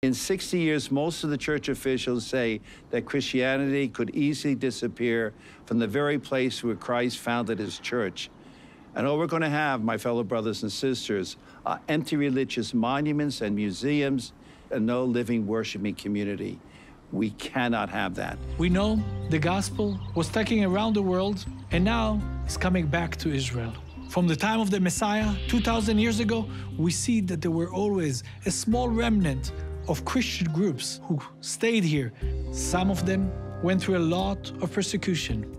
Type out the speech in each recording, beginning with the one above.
In 60 years, most of the church officials say that Christianity could easily disappear from the very place where Christ founded his church. And all we're going to have, my fellow brothers and sisters, are empty religious monuments and museums and no living worshiping community. We cannot have that. We know the gospel was taken around the world and now it's coming back to Israel. From the time of the Messiah, 2,000 years ago, we see that there were always a small remnant of Christian groups who stayed here. Some of them went through a lot of persecution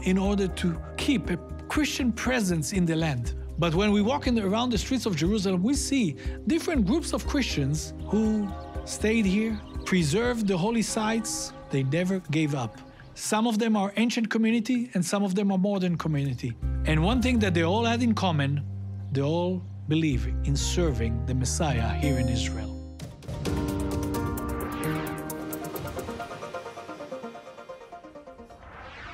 in order to keep a Christian presence in the land. But when we walk around the streets of Jerusalem, we see different groups of Christians who stayed here, preserved the holy sites. They never gave up. Some of them are ancient community and some of them are modern community. And one thing that they all had in common, they all believe in serving the Messiah here in Israel.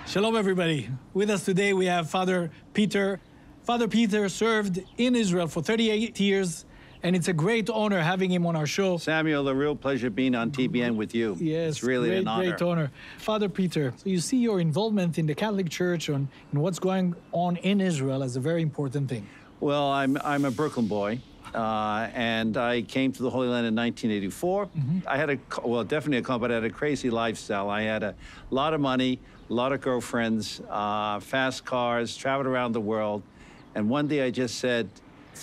Shalom, everybody. With us today, we have Father Peter. Father Peter served in Israel for 38 years, and it's a great honor having him on our show. Samuel, a real pleasure being on TBN with you. Yes, it's really an honor. Great honor. Father Peter, so you see your involvement in the Catholic Church and what's going on in Israel as a very important thing. Well, I'm a Brooklyn boy. And I came to the Holy Land in 1984. I had definitely a club, but I had a crazy lifestyle. I had a lot of money, a lot of girlfriends, fast cars, traveled around the world. And one day I just said,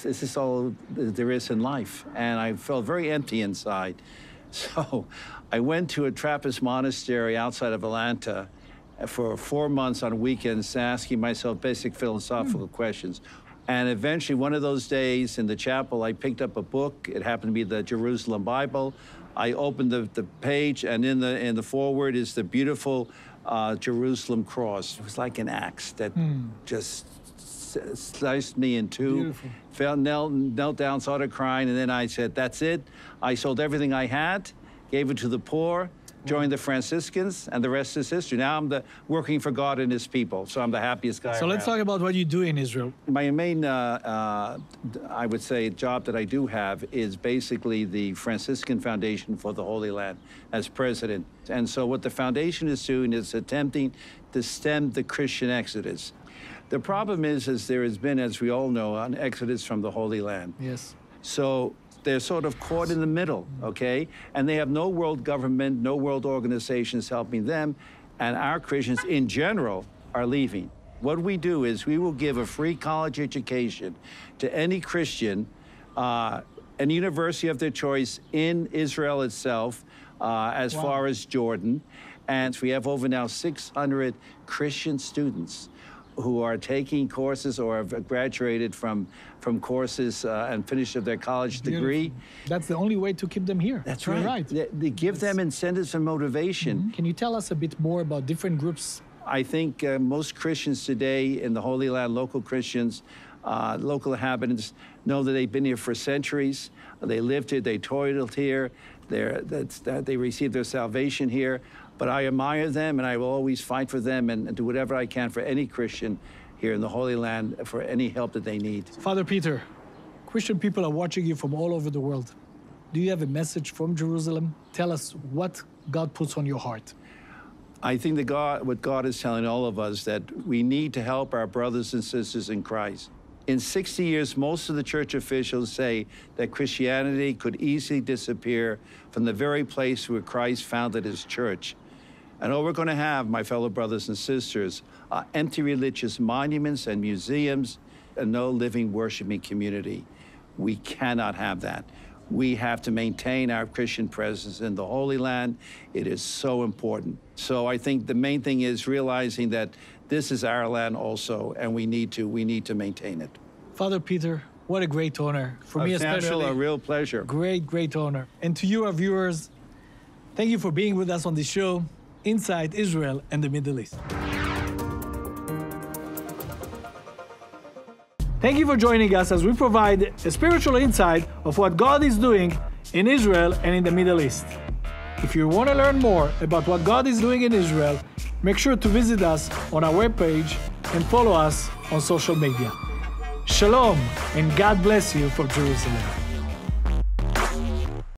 this is all there is in life. And I felt very empty inside. So I went to a Trappist monastery outside of Atlanta for 4 months on weekends, asking myself basic philosophical questions. And eventually, one of those days in the chapel, I picked up a book. It happened to be the Jerusalem Bible. I opened the page, and in the foreword is the beautiful Jerusalem cross. It was like an axe that just sliced me in two. Knelt down, started crying, and then I said, that's it. I sold everything I had, gave it to the poor, joined the Franciscans, and the rest is history. Now I'm working for God and his people, so I'm the happiest guy So let's talk about what you do in Israel. My main, I would say, job that I do have is basically the Franciscan Foundation for the Holy Land as president. And so what the foundation is doing is attempting to stem the Christian exodus. The problem is there has been, as we all know, an exodus from the Holy Land. Yes. So they're sort of caught in the middle, okay? And they have no world government, no world organizations helping them, and our Christians in general are leaving. What we do is we will give a free college education to any Christian, any university of their choice in Israel itself, as far as Jordan. And we have over now 600 Christian students who are taking courses or have graduated from courses and finished their college degree. That's the only way to keep them here. That's right. They give them incentives and motivation. Can you tell us a bit more about different groups? I think most Christians today in the Holy Land, local Christians, local inhabitants, know that they've been here for centuries. They lived here, they toiled here, they received their salvation here. But I admire them, and I will always fight for them and do whatever I can for any Christian here in the Holy Land for any help that they need. Father Peter, Christian people are watching you from all over the world. Do you have a message from Jerusalem? Tell us what God puts on your heart. I think that what God is telling all of us, that we need to help our brothers and sisters in Christ. In 60 years, most of the church officials say that Christianity could easily disappear from the very place where Christ founded his church. And all we're going to have, my fellow brothers and sisters, are empty religious monuments and museums and no living worshiping community. We cannot have that. We have to maintain our Christian presence in the Holy Land. It is so important. So I think the main thing is realizing that this is our land also, and we need to maintain it. Father Peter, what a great honor. For me especially. Samuel, a real pleasure. Great honor. And to you, our viewers, thank you for being with us on this show, Inside Israel and the Middle East. Thank you for joining us as we provide a spiritual insight of what God is doing in Israel and in the Middle East. If you want to learn more about what God is doing in Israel, make sure to visit us on our webpage and follow us on social media. Shalom, and God bless you from Jerusalem.